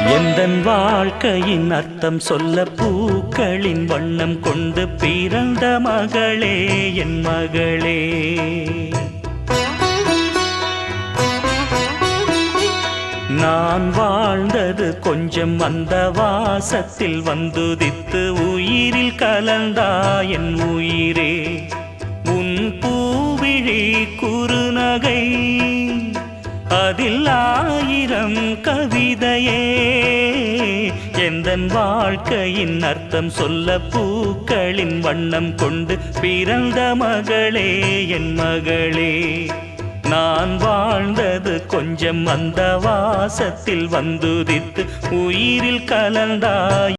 எந்தன் வாழ்க்கையின் அர்த்தம் சொல்ல பூக்களின் வண்ணம் கொண்டு பிறந்த மகளே என் மகளே. நான் வாழ்ந்தது கொஞ்சம் அந்த வாசத்தில் வந்துதித்து உயிரில் கலந்தா என் உயிரே. உன் பூவிழி குறுநகை அதில் ஆயிரம் கவிதையே. எந்தன் வாழ்க்கையின் அர்த்தம் சொல்ல பூக்களின் வண்ணம் கொண்டு பிறந்த மகளே என் மகளே. நான் வாழ்ந்தது கொஞ்சம் அந்த வாசத்தில் வந்துதித்து உயிரில் கலந்தாய்.